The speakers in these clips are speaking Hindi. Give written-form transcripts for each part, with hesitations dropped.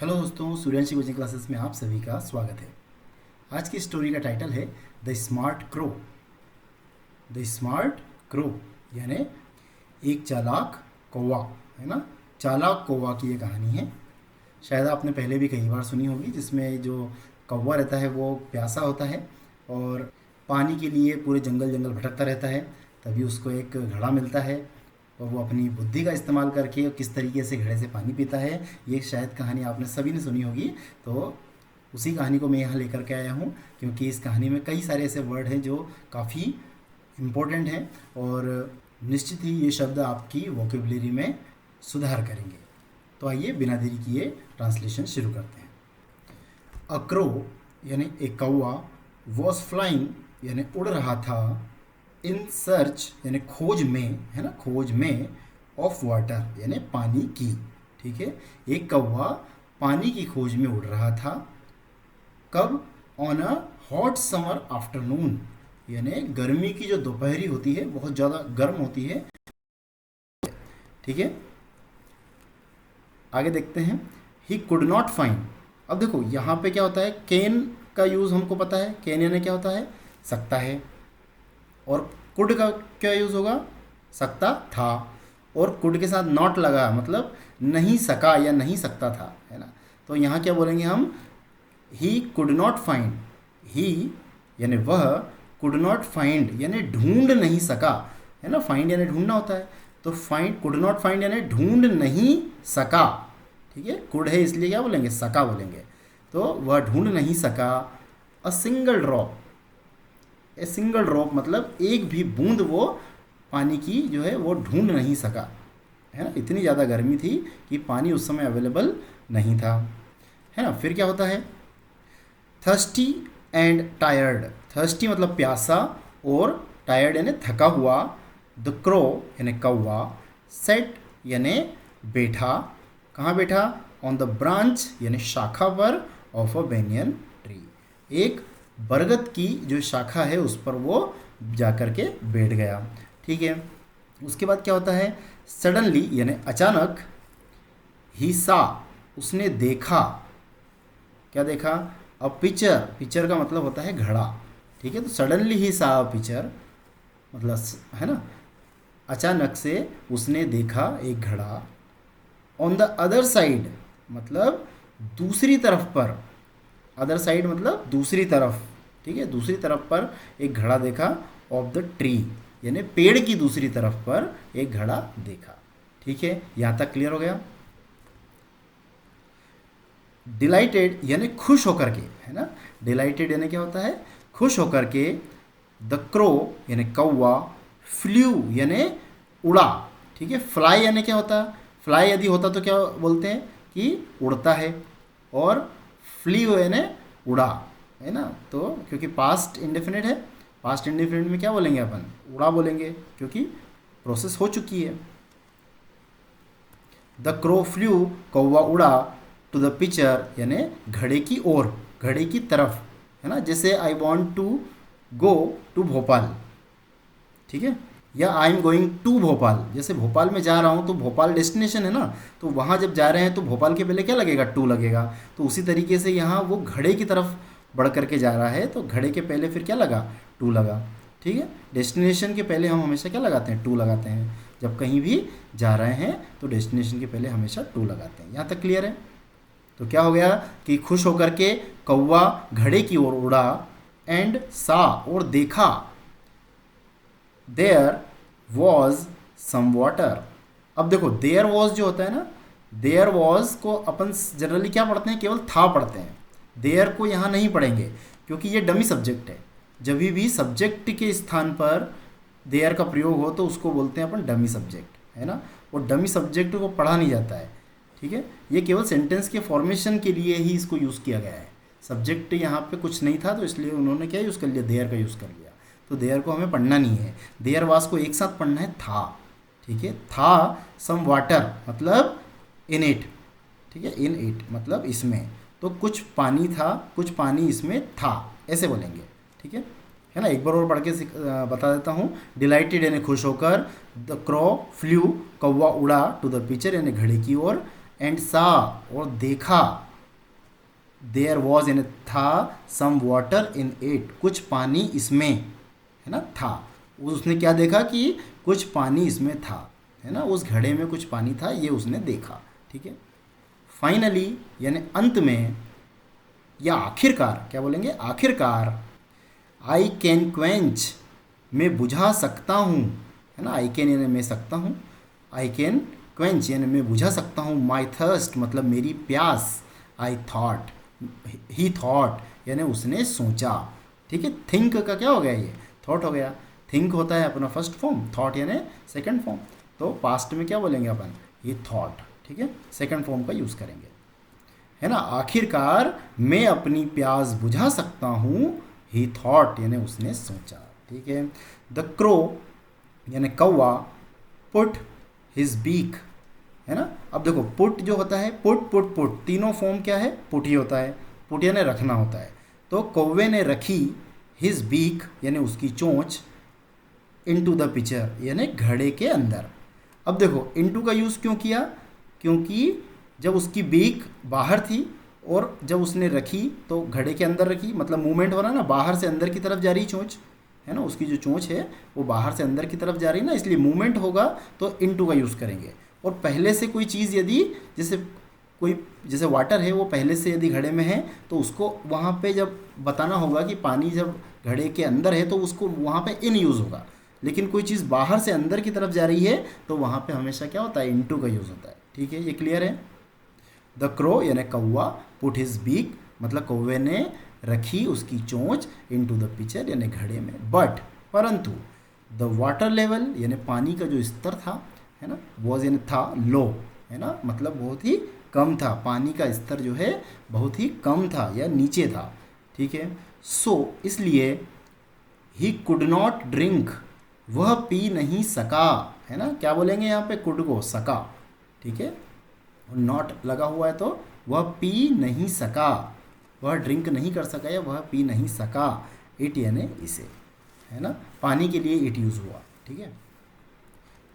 हेलो दोस्तों, सूर्यांशी कोचिंग क्लासेस में आप सभी का स्वागत है। आज की स्टोरी का टाइटल है the smart crow. The smart crow यानी एक चालाक कौवा, है ना। चालाक कौवा की ये कहानी है। शायद आपने पहले भी कई बार सुनी होगी, जिसमें जो कौवा रहता है वो प्यासा होता है और पानी के लिए पूरे जंगल जंगल भटकता रहता है। तभी उसको एक घड़ा मिलता है और वो अपनी बुद्धि का इस्तेमाल करके किस तरीके से घड़े से पानी पीता है, ये शायद कहानी आपने सभी ने सुनी होगी। तो उसी कहानी को मैं यहाँ लेकर के आया हूँ, क्योंकि इस कहानी में कई सारे ऐसे वर्ड हैं जो काफ़ी इम्पोर्टेंट हैं और निश्चित ही ये शब्द आपकी वोकेबलरी में सुधार करेंगे। तो आइए बिना देरी किए ट्रांसलेशन शुरू करते हैं। अ क्रो यानी एक कौवा, वॉज फ्लाइंग यानी उड़ रहा था, इन सर्च यानी खोज में, है ना, खोज में, ऑफ वाटर यानी पानी की। ठीक है, एक कौवा पानी की खोज में उड़ रहा था। कब? On a hot summer afternoon यानी गर्मी की जो दोपहरी होती है, बहुत ज़्यादा गर्म होती है। ठीक है, आगे देखते हैं। He could not find. अब देखो यहाँ पे क्या होता है, कैन का यूज़ हमको पता है। कैन यानी क्या होता है, सकता है। और कुड का क्या यूज़ होगा, सकता था। और कुड के साथ नॉट लगा मतलब नहीं सका या नहीं सकता था, है ना। तो यहाँ क्या बोलेंगे हम, ही कुड नॉट फाइंड। ही यानी वह, कुड नॉट फाइंड यानी ढूंढ नहीं सका, है ना। फाइंड यानी ढूंढना होता है, तो फाइंड, कुड नॉट फाइंड यानी ढूंढ नहीं सका। ठीक है, कुड है इसलिए क्या बोलेंगे, सका बोलेंगे। तो वह ढूंढ नहीं सका a single drop. A single drop मतलब एक भी बूंद वो पानी की जो है वो ढूंढ नहीं सका, है ना। इतनी ज़्यादा गर्मी थी कि पानी उस समय अवेलेबल नहीं था, है ना। फिर क्या होता है, थर्स्टी एंड टायर्ड। थर्स्टी मतलब प्यासा और टायर्ड यानी थका हुआ। द क्रो यानी कौवा, सेट यानी बैठा। कहाँ बैठा, ऑन द ब्रांच यानी शाखा पर, ऑफ अ बेनियन ट्री। एक बरगद की जो शाखा है उस पर वो जाकर के बैठ गया। ठीक है, उसके बाद क्या होता है, सडनली यानी अचानक, ही सा उसने देखा। क्या देखा, अ पिक्चर। पिक्चर का मतलब होता है घड़ा। ठीक है, तो सडनली ही सा अ पिक्चर मतलब, है ना, अचानक से उसने देखा एक घड़ा। ऑन द अदर साइड मतलब दूसरी तरफ पर। अदर साइड मतलब दूसरी तरफ। ठीक है, दूसरी तरफ पर एक घड़ा देखा। ऑफ द ट्री यानी पेड़ की दूसरी तरफ पर एक घड़ा देखा। ठीक है, यहाँ तक क्लियर हो गया। डिलाइटेड यानी खुश होकर के, है ना। डिलाइटेड यानी क्या होता है, खुश होकर के। द क्रो यानी कौवा, फ्लू यानी उड़ा। ठीक है, फ्लाई यानी क्या होता है, फ्लाई यदि होता तो क्या बोलते हैं कि उड़ता है, और फ्ली यानी उड़ा, है ना। तो क्योंकि पास्ट इंडेफिनिट है, पास्ट इंडेफिनिट में क्या बोलेंगे अपन, उड़ा बोलेंगे, क्योंकि प्रोसेस हो चुकी है। द क्रो फ्लू कौवा उड़ा, टू द पिक्चर यानी घड़े की ओर, घड़े की तरफ, है ना। जैसे I want to go to Bhopal. ठीक है, या I am going to Bhopal, जैसे भोपाल में जा रहा हूँ तो भोपाल डेस्टिनेशन है ना, तो वहाँ जब जा रहे हैं तो भोपाल के पहले क्या लगेगा, टू लगेगा। तो उसी तरीके से यहाँ वो घड़े की तरफ बढ़ करके जा रहा है, तो घड़े के पहले फिर क्या लगा, टू लगा। ठीक है, डेस्टिनेशन के पहले हम हमेशा क्या लगाते हैं, टू लगाते हैं। जब कहीं भी जा रहे हैं तो डेस्टिनेशन के पहले हमेशा टू लगाते हैं। यहाँ तक क्लियर है। तो क्या हो गया कि खुश होकर के कौवा घड़े की ओर उड़ा, एंड सा और देखा, देयर वॉज सम वाटर। अब देखो देयर वॉज जो होता है ना, देयर वॉज को अपन जनरली क्या पढ़ते हैं, केवल था पढ़ते हैं। देयर को यहाँ नहीं पढ़ेंगे क्योंकि ये डमी सब्जेक्ट है। जब भी सब्जेक्ट के स्थान पर देयर का प्रयोग हो तो उसको बोलते हैं अपन डमी सब्जेक्ट, है ना। और डमी सब्जेक्ट को पढ़ा नहीं जाता है। ठीक है, ये केवल सेंटेंस के फॉर्मेशन के लिए ही इसको यूज़ किया गया है। सब्जेक्ट यहाँ पे कुछ नहीं था तो इसलिए उन्होंने क्या यूज़ कर लिया, देयर का यूज़ कर लिया। तो देयर को हमें पढ़ना नहीं है, देयर वास को एक साथ पढ़ना है, था। ठीक है, था सम वाटर मतलब इन इट। ठीक है, इन इट मतलब इसमें, तो कुछ पानी था, कुछ पानी इसमें था, ऐसे बोलेंगे। ठीक है ना। एक बार और पढ़ के बता देता हूँ। डिलाइटेड यानी खुश होकर, द क्रो फ्लू कौवा उड़ा, टू द पिक्चर यानी घड़े की ओर, एंड सा और देखा, देयर वॉज यानी था, सम वाटर इन इट, कुछ पानी इसमें, है ना, था। उसने क्या देखा कि कुछ पानी इसमें था, है ना, उस घड़े में कुछ पानी था, ये उसने देखा। ठीक है। फाइनली यानी अंत में या आखिरकार, क्या बोलेंगे, आखिरकार, आई कैन क्वेंच, मैं बुझा सकता हूँ, है ना, आई कैन यानी मैं सकता हूँ, आई कैन क्वेंच यानी मैं बुझा सकता हूँ, माई थर्स्ट मतलब मेरी प्यास, आई थॉट, ही थॉट यानी उसने सोचा। ठीक है। थिंक का क्या हो गया, ये थॉट हो गया। थिंक होता है अपना फर्स्ट फॉर्म, थॉट यानी सेकंड फॉर्म, तो पास्ट में क्या बोलेंगे अपन, ये थॉट। ठीक है, सेकंड फॉर्म का यूज़ करेंगे, है ना। आखिरकार मैं अपनी प्यास बुझा सकता हूँ, ही थॉट यानी उसने सोचा। ठीक है। द क्रो यानी कौवा, पुट हिज बीक, है ना। अब देखो पुट जो होता है, पुट पुट पुट, तीनों फॉर्म क्या है, पुट ही होता है, पुट यानी रखना होता है। तो कौवे ने रखी हिज बीक यानी उसकी चोंच, इनटू द पिक्चर यानी घड़े के अंदर। अब देखो इनटू का यूज़ क्यों किया, क्योंकि जब उसकी बीक बाहर थी और जब उसने रखी तो घड़े के अंदर रखी, मतलब मूवमेंट हो रहा है ना, बाहर से अंदर की तरफ जा रही चोंच, है ना, उसकी जो चोंच है वो बाहर से अंदर की तरफ जा रही ना, इसलिए मूवमेंट होगा तो इनटू का यूज़ करेंगे। और पहले से कोई चीज़ यदि जैसे कोई जैसे वाटर है वो पहले से यदि घड़े में है तो उसको वहाँ पे जब बताना होगा कि पानी जब घड़े के अंदर है तो उसको वहाँ पे इन यूज़ होगा। लेकिन कोई चीज़ बाहर से अंदर की तरफ जा रही है तो वहाँ पे हमेशा क्या होता है, इनटू का यूज़ होता है। ठीक है, ये क्लियर है। द क्रो यानी कौवा, पुट हिज बीक मतलब कौवे ने रखी उसकी चोंच, इनटू द पिक्चर यानी घड़े में, बट परंतु, द वाटर लेवल यानी पानी का जो स्तर था, है ना, वॉज यानी था, लो, है ना, मतलब बहुत ही कम था, पानी का स्तर जो है बहुत ही कम था या नीचे था। ठीक है। सो इसलिए ही कुड नॉट ड्रिंक, वह पी नहीं सका, है ना, क्या बोलेंगे यहाँ पे, कुड को सका। ठीक है, नॉट लगा हुआ है तो वह पी नहीं सका, वह ड्रिंक नहीं कर सका या वह पी नहीं सका, इट यानी इसे, है ना, पानी के लिए इट यूज़ हुआ। ठीक है।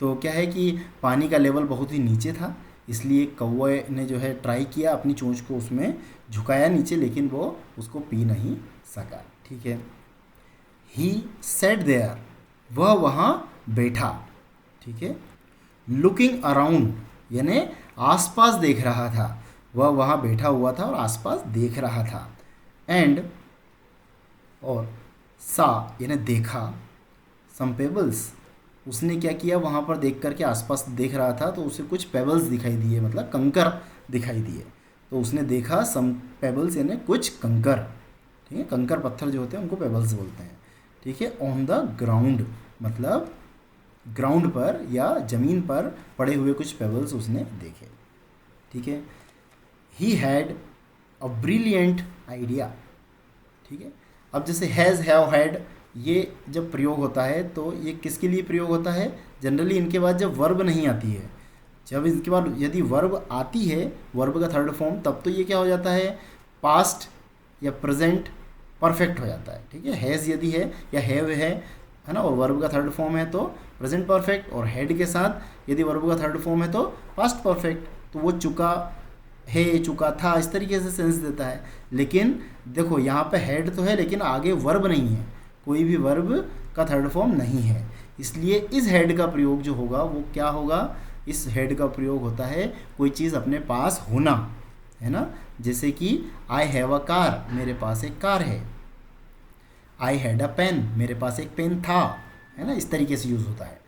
तो क्या है कि पानी का लेवल बहुत ही नीचे था, इसलिए कौवे ने जो है ट्राई किया अपनी चोंच को उसमें झुकाया नीचे, लेकिन वो उसको पी नहीं सका। ठीक है। ही सेट देयर, वह वहाँ बैठा। ठीक है। लुकिंग अराउंड यानी आसपास देख रहा था, वह वहाँ बैठा हुआ था और आसपास देख रहा था। एंड और सा यानी देखा, सम पेबल्स, उसने क्या किया, वहाँ पर देख करके आसपास देख रहा था तो उसे कुछ पेबल्स दिखाई दिए, मतलब कंकर दिखाई दिए। तो उसने देखा सम पेबल्स यानी कुछ कंकर। ठीक है, कंकर पत्थर जो होते हैं उनको पेबल्स बोलते हैं। ठीक है। ऑन द ग्राउंड मतलब ग्राउंड पर या ज़मीन पर पड़े हुए कुछ पेबल्स उसने देखे। ठीक है। He had a brilliant idea. ठीक है। अब जैसे हैज़, हैव, हैड, ये जब प्रयोग होता है तो ये किसके लिए प्रयोग होता है, जनरली इनके बाद जब वर्ब नहीं आती है, जब इनके बाद यदि वर्ब आती है, वर्ब का थर्ड फॉर्म, तब तो ये क्या हो जाता है, पास्ट या प्रेजेंट परफेक्ट हो जाता है। ठीक है। हैज़ यदि है या हैव है ना, और वर्ब का थर्ड फॉर्म है तो प्रेजेंट परफेक्ट, और हैड के साथ यदि वर्ब का थर्ड फॉर्म है तो पास्ट परफेक्ट, तो वो चुका है, चुका था, इस तरीके से सेंस देता है। लेकिन देखो यहाँ पे हैड तो है लेकिन आगे वर्ब नहीं है, कोई भी वर्ब का थर्ड फॉर्म नहीं है, इसलिए इस हेड का प्रयोग जो होगा वो क्या होगा, इस हेड का प्रयोग होता है कोई चीज़ अपने पास होना, है ना। जैसे कि आई हैव अ कार, मेरे पास एक कार है। आई हैड अ पेन, मेरे पास एक पेन था, है ना, इस तरीके से यूज़ होता है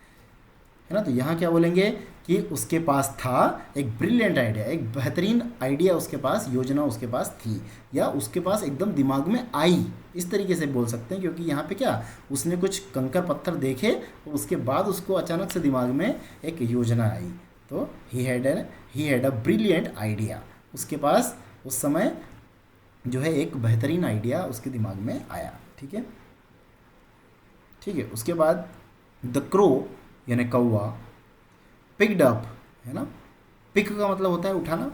ना। तो यहाँ क्या बोलेंगे कि उसके पास था एक ब्रिलियंट आइडिया, एक बेहतरीन आइडिया उसके पास, योजना उसके पास थी, या उसके पास एकदम दिमाग में आई, इस तरीके से बोल सकते हैं। क्योंकि यहाँ पे क्या, उसने कुछ कंकर पत्थर देखे और उसके बाद उसको अचानक से दिमाग में एक योजना आई, तो he had a brilliant idea, उसके पास उस समय जो है एक बेहतरीन आइडिया उसके दिमाग में आया। ठीक है। ठीक है। उसके बाद द क्रो यानी कौवा, पिक्ड अप, है ना, पिक का मतलब होता है उठाना,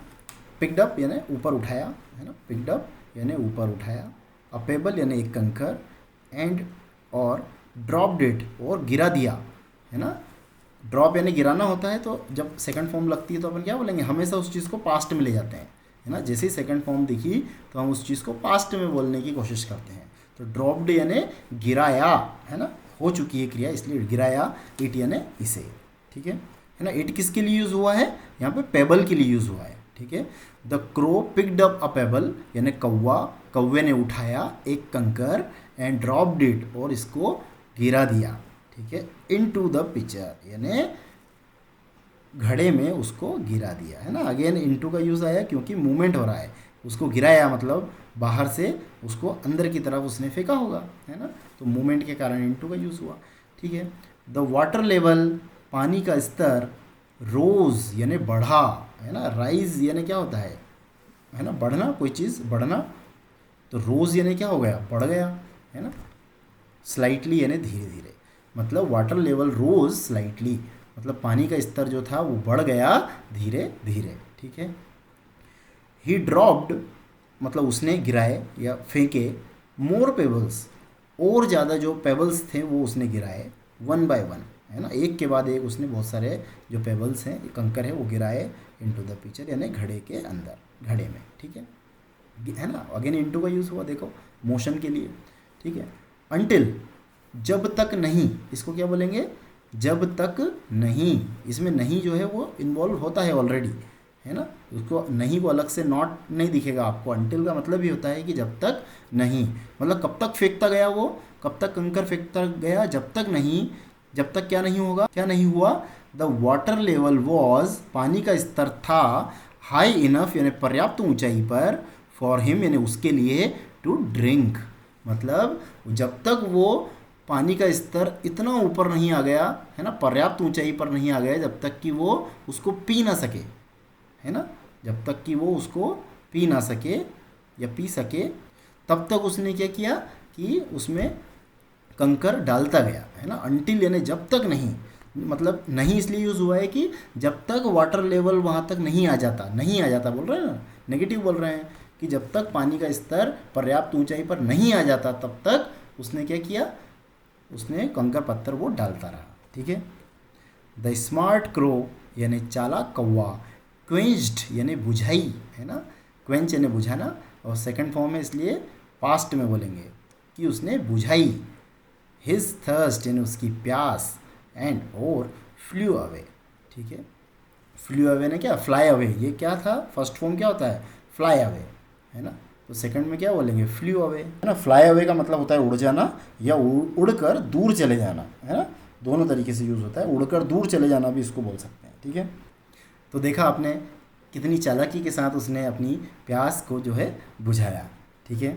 पिक्ड अप यानी ऊपर उठाया, है ना, पिक्ड अप यानी ऊपर उठाया, अ पेबल यानी एक कंकर, एंड और ड्रॉप्ड इट और गिरा दिया, है ना। ड्रॉप यानी गिराना होता है, तो जब सेकंड फॉर्म लगती है तो अपन क्या बोलेंगे, हमेशा उस चीज़ को पास्ट में ले जाते हैं, है ना। जैसे ही सेकंड फॉर्म दिखी तो हम उस चीज़ को पास्ट में बोलने की कोशिश करते हैं। तो ड्रॉप्ड यानी गिराया, है ना, हो चुकी है क्रिया इसलिए गिराया, इट यानी इसे, ठीक है ना। इट किसके लिए यूज़ हुआ है, यहाँ पे पेबल के लिए यूज़ हुआ है, ठीक है। The crow picked up a payable यानी कौवे ने उठाया एक कंकर एंड ड्रॉप्ड इट, और इसको गिरा दिया, ठीक है, इनटू द पिक्चर यानी घड़े में उसको गिरा दिया, है ना। अगेन इनटू का यूज़ आया क्योंकि मूवमेंट हो रहा है, उसको गिराया मतलब बाहर से उसको अंदर की तरफ उसने फेंका होगा, है ना, तो मूवमेंट के कारण इनटू का यूज़ हुआ, ठीक है। द वाटर लेवल पानी का स्तर रोज यानी बढ़ा, है ना। राइज यानी क्या होता है ना, बढ़ना, कोई चीज़ बढ़ना, तो रोज यानी क्या हो गया, बढ़ गया, है ना। स्लाइटली यानी धीरे धीरे, मतलब वाटर लेवल रोज स्लाइटली, मतलब पानी का स्तर जो था वो बढ़ गया धीरे धीरे, ठीक है। ही ड्रॉप्ड मतलब उसने गिराए या फेंके मोर पेबल्स, और ज़्यादा जो पेबल्स थे वो उसने गिराए, वन बाय वन, है ना, एक के बाद एक उसने बहुत सारे जो पेबल्स हैं, कंकर है, वो गिराए इनटू द पिक्चर यानी घड़े के अंदर, घड़े में, ठीक है ना। अगेन इनटू का यूज़ हुआ, देखो मोशन के लिए, ठीक है। अनटिल जब तक नहीं, इसको क्या बोलेंगे, जब तक नहीं, इसमें नहीं जो है वो इन्वॉल्व होता है ऑलरेडी, है ना, उसको नहीं को अलग से नॉट नहीं दिखेगा आपको। अनटिल का मतलब ही होता है कि जब तक नहीं, मतलब कब तक फेंकता गया वो, कब तक कंकर फेंकता गया, जब तक नहीं, जब तक क्या नहीं होगा, क्या नहीं हुआ, द वाटर लेवल वॉज पानी का स्तर था, हाई इनफ यानी पर्याप्त ऊंचाई पर, फॉर हिम यानी उसके लिए, टू ड्रिंक मतलब जब तक वो पानी का स्तर इतना ऊपर नहीं आ गया, है ना, पर्याप्त ऊंचाई पर नहीं आ गया, जब तक कि वो उसको पी ना सके, है ना, जब तक कि वो उसको पी ना सके या पी सके, तब तक उसने क्या किया कि उसमें कंकर डालता गया, है ना। अनटिल यानी जब तक नहीं, मतलब नहीं इसलिए यूज़ हुआ है कि जब तक वाटर लेवल वहाँ तक नहीं आ जाता, नहीं आ जाता बोल रहे हैं ना, नेगेटिव बोल रहे हैं कि जब तक पानी का स्तर पर्याप्त ऊंचाई पर नहीं आ जाता तब तक उसने क्या किया, उसने कंकर पत्थर वो डालता रहा, ठीक है। द स्मार्ट क्रो यानी चालाक कौवा, क्वेंच्ड यानी बुझाई, है ना, क्वेंच यानी बुझाना, और सेकंड फॉर्म है इसलिए पास्ट में बोलेंगे कि उसने बुझाई, हिज थर्स्ट यानी उसकी प्यास, एंड और फ्लू अवे, ठीक है। फ्लू अवे ने क्या, फ्लाई अवे, ये क्या था, फर्स्ट फॉर्म क्या होता है, फ्लाई अवे, है ना, तो सेकंड में क्या बोलेंगे, फ्लू अवे, है ना। फ्लाई अवे का मतलब होता है उड़ जाना या उड़कर दूर चले जाना, है ना, दोनों तरीके से यूज़ होता है, उड़कर दूर चले जाना भी इसको बोल सकते हैं, ठीक है। तो देखा आपने कितनी चालाकी के साथ उसने अपनी प्यास को जो है बुझाया, ठीक है।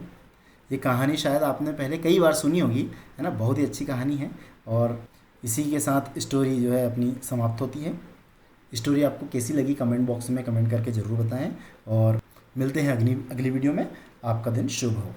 ये कहानी शायद आपने पहले कई बार सुनी होगी, है ना, बहुत ही अच्छी कहानी है, और इसी के साथ स्टोरी जो है अपनी समाप्त होती है। स्टोरी आपको कैसी लगी कमेंट बॉक्स में कमेंट करके ज़रूर बताएं, और मिलते हैं अगली वीडियो में। आपका दिन शुभ हो।